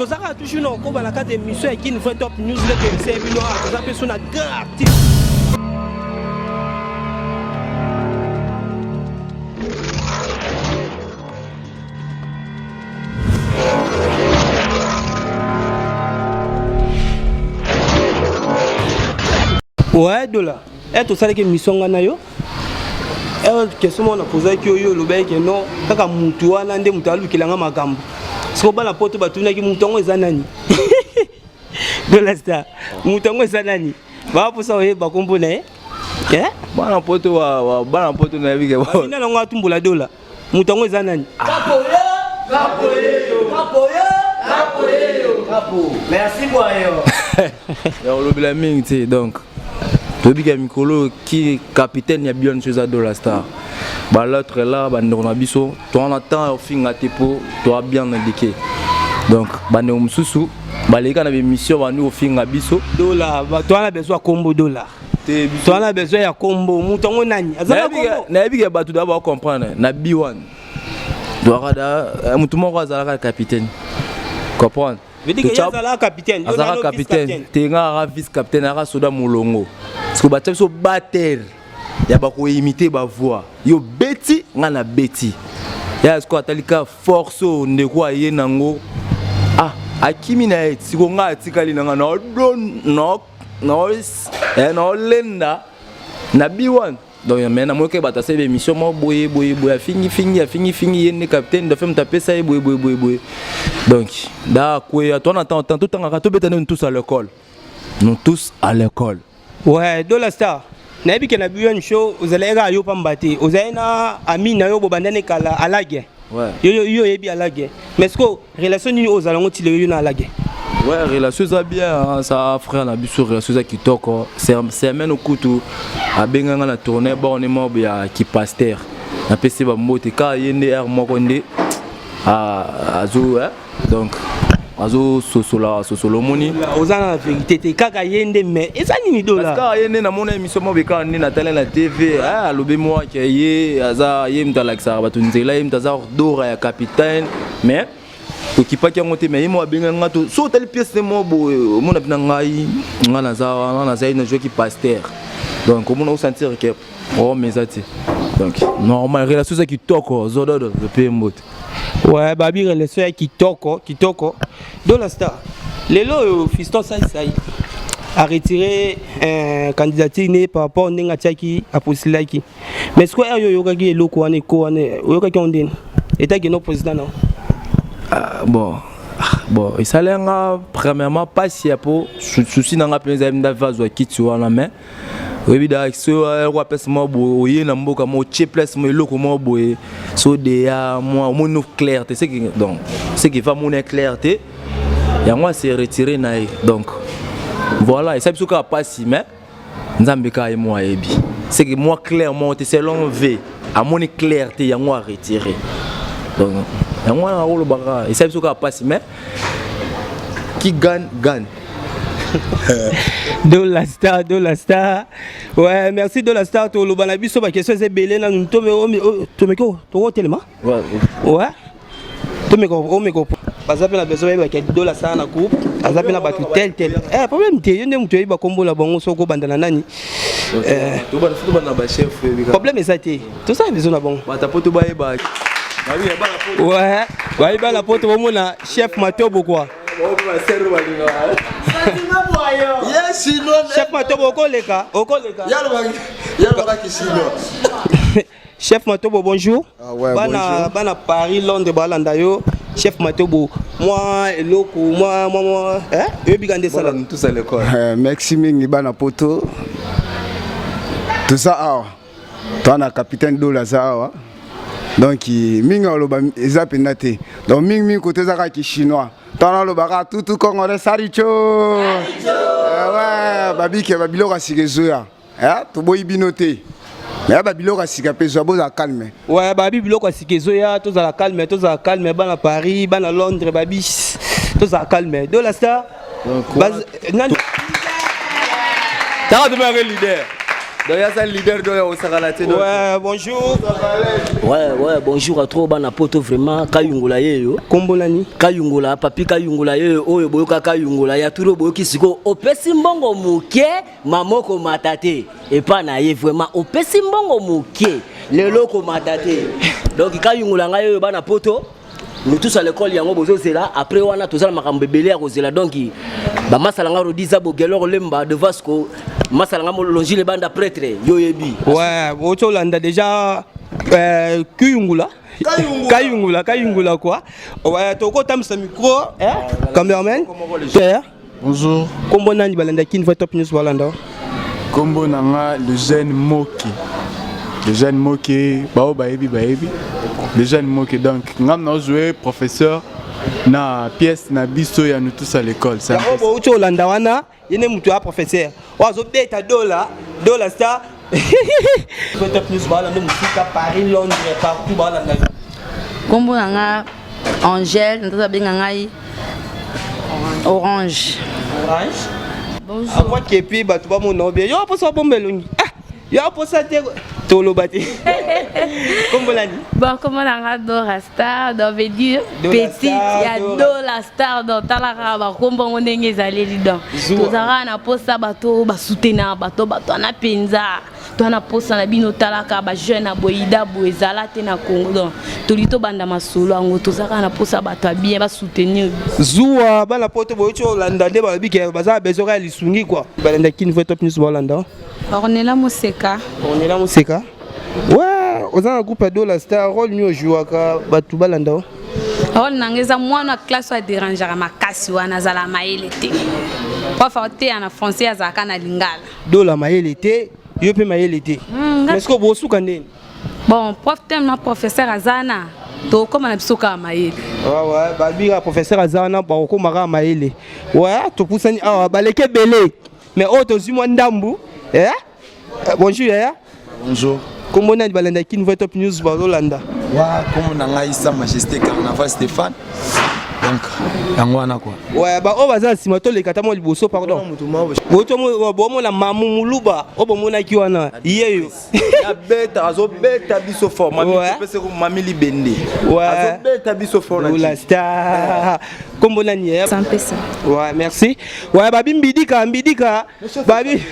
ça a toujours non comme la carte d'émission qui nous fait top news le c'est bino ça peut son grand artiste. Ouais, Dola. Et tout ça que mission ngana yo. Question on a posé que yo le bec non kaka mutu wana nde mutu alukilanga makambo. Siko bana poto batuna ki mutu ngo ezanani. Dola star. Mutu ngo ezanani. Ba posa oye ba kompona eh? Bana poto na bike ba. Ina ngo atumbula Dola. Mutu ngo ezanani. Kapo. Merci moi yo. Ya lo bila mingi donc. Tobi ka mikolo qui capitaine ya bien chose à Dola Star. Ba l'autre là ba ndona biso, to on attend au fin atepo, to a bien indiqué. Donc ba ne mususu, ba leka na mission ba nous au fin biso. Dola, ba to on a besoin combo Dola. To on a besoin ya combo, mutongo nani? Azala combo. Na bi ka ba tout d'abord comprendre na B1. Doara mutu moko azala capitaine. Comprendre? Veut dire que azala capitaine, azala capitaine, tenga vice capitaine ara soda mulongo. Parce que bateau so batteur ya ba ko imiter ba voix yo beti ngana beti ya sko atalika force ndeko aye nango akimi na et siko nga atikali nanga no lenda na B1 donc maintenant moi que bata sebe mission mo boye fini yene capitaine de femme taper ça boye donc da quoi toi on attend tout temps à beta nous tous à l'école ouais Dola Star na bi na bion show uzaleka yo pambate uzaina amina yo bobandane kala alage ouais yo yebi alage mais ce que relation ni ozalongo ti le yo na alage ouais relation ça bien ça frère na biso relation ça qui toko c'est même au couteau a benganga na tourner bon ne mo ya ki pasteur na pese ba mote ka yende er moko nde azo donc azo sosolo moni ozana la vérité te kaka yende mais ezani ni Dola parce que yende na mona émission mo beka ni na télé na TV alobe moi ke ye aza ye mtalakisa batu nzela ye mtaza dora ya capitaine mais okipa ki ngote mais mo abenga ngato so telle pièce de mo bo mona bina ngai ngana za na jeu qui pasteur donc on a sentir que oh mais ati donc normal relation ça qui toko zodo de payer mbote. Ouais, babi relation kitoko. Dola Star. Lelo fiston ça a retiré candidature par rapport à Ngatiaki à Posilaki. Mais ce que yo yoka ki eloko ane ko ane yoka ki ondine. Eta ki no président non. Bon, il s'allait premièrement pas si pour souci dans la pleine zone d'avazo qui tu vois la main. Oui, d'accord, so roi pèse moi boye na mboka mo cheaples mo eloko mo boye so de moi mon clarté c'est que donc c'est qui va mon clarté et moi c'est retiré na donc voilà et ça biso ka pas si mais nzambe ka moi ebi c'est que moi clairement selon V à mon clarté ya moi retiré donc et moi na rolo baka et ça biso ka pas si mais qui gagne Dola Star. Ouais, merci Dola Star. To lobana biso ba question c'est belé na tomeko to tellement. Ouais. Tomeko. Parce que na besoin ba ke Dola Star na groupe, azape na batu tel. Problème te yende mutu ba kombo la bango soko bandana nani. To ba ba chef. Problème ça te. Tout ça besoin na bon. Ba ta poto ba ba. Ouais. Ba la poto bomona chef Matobo quoi. Chef Matobo okoleka. Chef Matobo bonjour. Bana Paris Londres balanda yo. Chef Matobo moi eloko moi bigande sala tous à l'école. Merci mingi bana poto. Tout ça toi na capitaine Dola Zawa. Donc mingi oloba ezapendate. Donc mingi côté zaka ki chinois. Tana lo baka tout congolais saricho. Ouais, babi ke babilo ka sikezoya. To boyi binoté. Mais babilo ka sikapezo boza calme. Ouais, babi bilo ka sikezoya, to za calme bana Paris, bana Londres babi. To za calme. Dola Star. T'as de leader. D'ailleurs, c'est le leader de l'Osakalaté. Ouais, bonjour. Ouais, bonjour à trop bana poto vraiment Kayungula yeyo. Kombo nani? Kayungula, papi Kayungula yeyo, oyo boyoka Kayungula ya turo boyoki siko. Opesi mbongo muke, mamoko matate. Et pas na ye vraiment, opesi mbongo muke, leloko matate. Donc Kayungula nga yeyo bana poto. Nous tous à l'école yango bozo zela après wana tozala makambo belé ya kozela donc ba masalanga rodiza bogelor lemba de Vasco masalanga mo longile banda prêtre yoyebi. Ouais, oto landa déjà Kayungula quoi. Ouais, toko tamsa micro, cameraman. Père. Bonjour. Kombo nani balanda kin va top news balanda. Kombo nanga le jeune Moki. Le jeune Moki, baebi. Le jeune Moki donc ngam na jouer professeur na pièce na biso ya nous tous à l'école ça. Obo oto landa wana, yene mutu a professeur. Wazo beta dollar star. Top news balanda musika Paris, Londres, partout balanda. Kombo nanga Angèle, ntoza benga ngai Orange. Bonjour. Akwa kepi batu ba mona bien. Yo posa bombelongi. Yo posa te tolo bati. Kombo nani? Bon, comment nanga Dora Star, donc veut dire petite, il y a Dora Star dans talaka ba kombo ndenge ezaleli donc. Tozara na posa bato ba soutenir bato na penza. Tona posa na bino talaka ba jeune aboyida boezala te na Congo donc. Tolito banda masolo ngo tozara na posa bato bien ba soutenir. Zuwa bana poto boyo landa de ba bike baza bezoka lisungi quoi. Balanda kin va top news balanda. Ornella Moseka. Ouais, on a un groupe de la star rôle mieux jouer ka batu balanda. Rôle nangeza mwana classe wa déranger makasi wana zala maele te. Prof auté en français azaka na lingala. Do la maele te, yo pe maele te. Mais ce que bo suka ndeni. Bon, prof tellement professeur azana. To koma na bisoka maele. Ouais, babira professeur azana ba ko mara maele. Ouais, to pusani awa baleke belé. Mais auto zimwa ndambu. Bonjour. Bonjour. Comment on a balanda kin va top news balanda. Wa comme nanga Issa Majesté Carnaval Stéphane. Donc yangwana quoi. Ouais, ba o baza simato le katamo liboso pardon. Boto mo la mamu muluba obo mona ki wana. Yeyo. Ya beta azo beta biso fort mami pese ko mami libende. Ouais. Azo beta biso fort na. La star. Kombo nani ya? Sampesa. Ouais, merci. Ouais, babi mbidika. Babi.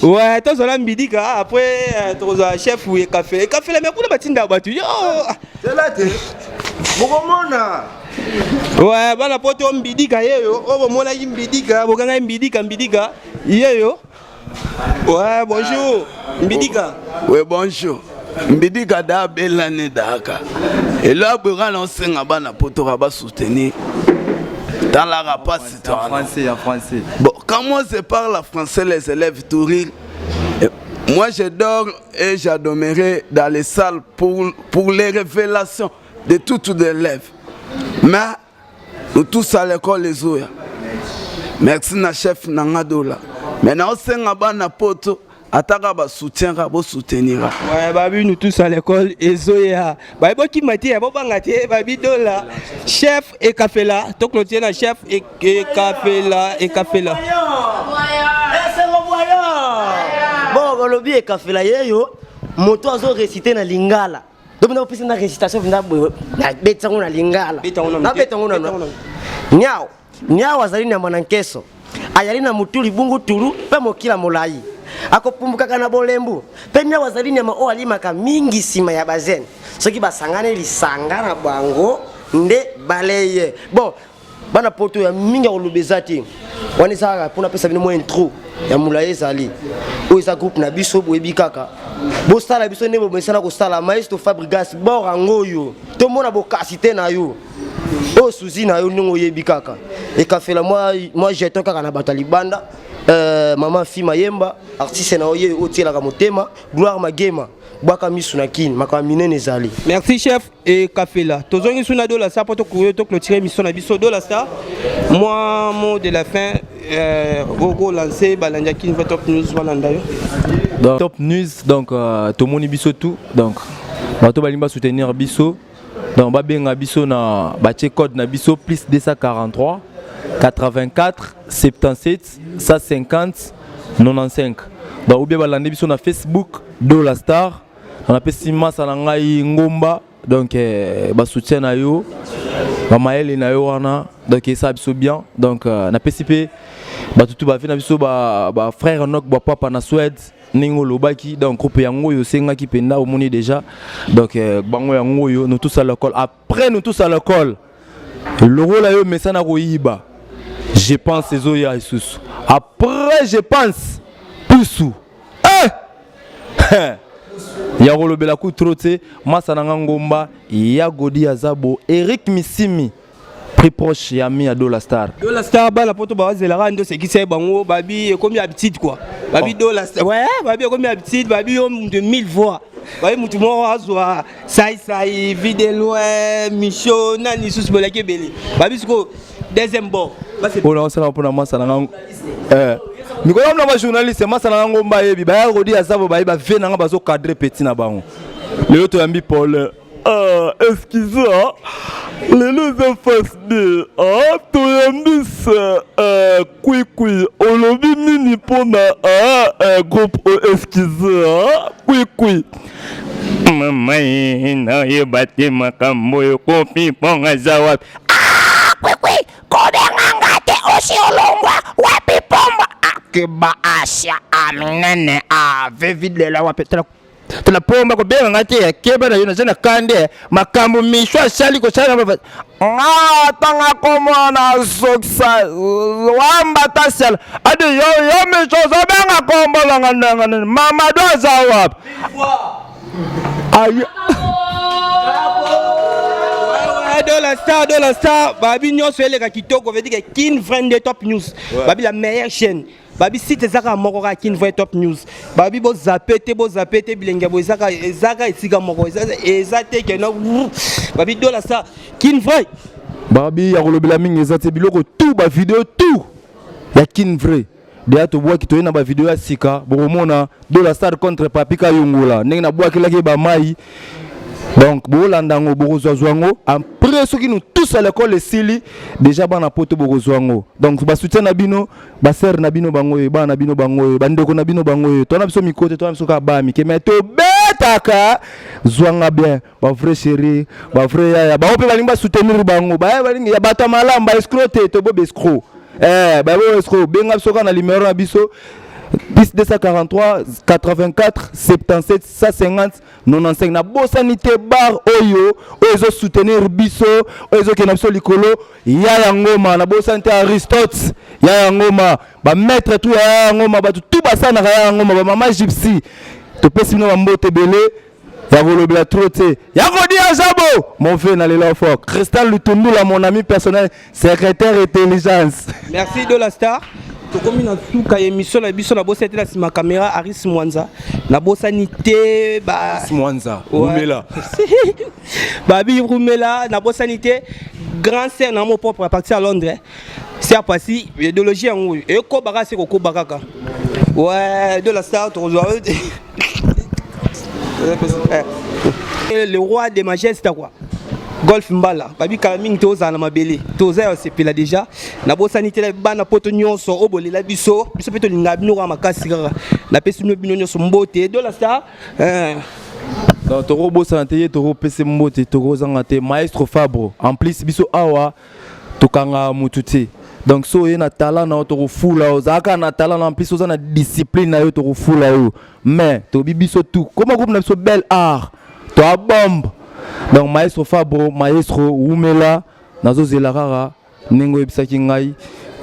Ouais, to zola mbidika après to za chef ou café. Café la mekuna batinda batu. Yo. C'est là te. Bokomona. Ouais, bana poto mbidika yeyo. Obo mona mbidika, bokanga mbidika. Yeyo. Ouais, bonjour. Mbidika. Ouais, bonjour. Mbidika da belane daka. Et là, Bouran enseigne à bana poto raba soutenir. Dans la rapace En français. Bon, quand moi je parle français, les élèves tout rire. Moi je dors et j'adormerai dans les salles pour les révélations de tous les élèves. Mais nous tous à l'école les oya. Merci na chef Nangadola. Maintenant c'est ngabana poto ataka ba soutien ba soutenir. Ouais, babi nous tous à l'école et zoya. Ba boki mati ba bangati babi dola. Chef et café là, to clôtier na chef et café là. Bon, lobby et café là yo, moto azo réciter na lingala. Donc na opisi na récitation na beta ngona lingala. Na beta ngona. Nyao azali na mwanankeso. Ayali na mutuli bungu tulu pe mokila molai. Akopumbuka kana bolembu. Pe nyao azali na o alimaka mingi sima ya bazen. Soki basangane lisangana bango nde baleye. Bon, bana poto ya mingi olubezati. Wani saka pona pesa bino mo intro ya mulaye zali. O isa groupe na biso boyebi kaka. Bo sala biso ne bo mesana ko sala maestro Fabregas borango yo. To mona bo kasite na yo. O suzi na yo ningo yebi kaka. E ka fela moi jeton kaka na batalibanda. Maman fi mayemba artiste na oye otiela ka motema gloire magema. Baka misunakini makamine nezali. Merci chef et café là. Tozongi suna do la sa poto ko to clôturer mission na biso do la star. Moi mot de la fin gogo lancer balanja kin va top news balanda yo. Donc top news donc to moni biso tout donc bato balimba soutenir biso donc ba benga biso na ba check code na biso plus 243 84 77 150 95 donc ou bien balandi biso na Facebook Dollar Star on appelle Simasa na ngai Ngomba donc ba soutien na yo ba maele na yo wana donc ça biso bien donc na PCP ba tutu ba fait na biso ba frère nok ba papa na Suède ningo lobaki donc groupe yango yo senga ki penda omoni déjà donc bango yango yo nous tous à l'école après nous tous à l'école le rôle là yo mesana ko yiba je pense ezoya isusu après je pense pusu ya rolobela ku trote masa na Ngomba ya Godi Azabo Eric Misimi très proche ya mi ya Dollar Star bana poto ba zela ndo sekisa bango babi comme habitude quoi babi Dollar Star ouais babi comme habitude babi de 1000 voix babi mutu mo azwa sai vidéo micho nani susu bolake belé babi siko deuxième bon on sala pona masa na Mikolo na ba journaliste masa na Ngomba yebi ba ya Godi Azabo ba ve na bazo cadrer petit na bango le to yambi Paul excusez les deux face de to yambi kui olobi nini pona groupe excusez kui mama na yebate makambo yo kopi ponga zawa kui kodenganga te osi olongwa wapi pomba akeba asya aminene vevide la wapi tala pomba ko benga ngate ya keba na yona jana kande makambo mishwa shali ko shali tanga komo na soksa wamba tasal ade yo misho so benga kombo ngana mama do zawap ayo Dollar Star, babi nyonso eleka kitoko veut dire que Kin Friend de Top News, babi la meilleure chaîne. Babi site ezaka moko ka Kin Friend Top News. Babi bo zapete bilenga bo ezaka esika moko ezate ke no. Babi Dollar Star, Kin Friend. Babi ya kolobela mingi ezate biloko tout ba vidéo tout. Ya Kin Friend. Dia to boa kitoye na ba vidéo ya sika, bokomona Dollar Star contre Papika Yongola. Ndenge na boa kelaki ba mai. Donc, Bolandango, Borozouango, après ceux qui nous tous à l'école, les Sili, déjà, bana poto Borozouango. Donc, ba soutien Nabino, ba ser Nabino Bangoye, ba Nabino Bangoye, bandeko Nabino Bangoye, ton abso mikote, ton abso kabami, qui met au betaka, Zouanga bien, ba vrai chéri, ba vrai yaya, ba ope balimba soutenir Bango, ba balinga, ya bata malam, ba escrote, to bob escroc. Ba bob escroc, ben abso na numéro abiso. 10 243 84 77 150 95 na bosanité bar oyo ozo soutenir biso ozo ke na biso likolo ya Ngoma na bosanité Aristote ya Ngoma ba maître tout ya Ngoma ba tout basana ya Ngoma ba mama gypsy to pesi no mbote belé ya volobela troté ya Godi Azabo mon frère na lelo fort Cristal Lutundu mon ami personnel secrétaire intelligence merci Dollar Star. Comme na suka émission na biso na bosa tela sima caméra Aris Mwanza na bosa nité ba Mwanza Rumela babi Rumela na bosa nité grand sœur na mon propre à partir à Londres c'est à passer idéologie en et ko baka c'est ko baka ouais Dollar Star to le roi des majestés quoi Golf Mbala, babi kaming toza na mabele. Toza c'est pila déjà. Na bosanité la bana poto nyonso obole la biso peto linga bino wa makasi kaka. Na pesi no bino nyonso mbote Dollar Star. Donc toro bosanité toro pesi mbote toro zangate maestro Fabro. En plus biso awa tokanga mututi. Donc so na talent na toro fula ozaka na talent en plus ozana discipline na yo toro fula yo. Mais to bibiso tout. Comment groupe na biso bel art. To a bombe. Donc maestro Fabro, maestro Umela, nazo zelarara, ningo ebisaki ngai,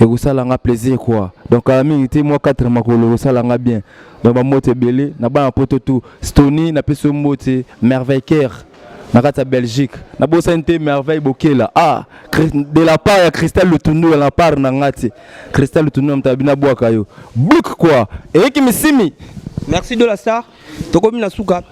et vous salanga plaisir quoi. Donc à la minute moi 4 makolo, vous salanga bien. Donc ba mote belé, na ba poto tout. Stony na peso mote merveille cœur. Na kata Belgique, na bosante merveille bokela. Ah, de la part ya Cristal Lutundu de la part na ngati. Cristal Lutundu mtabina boaka yo. Book quoi. Et qui me simi. Merci Dollar Star. Tokomi na suka.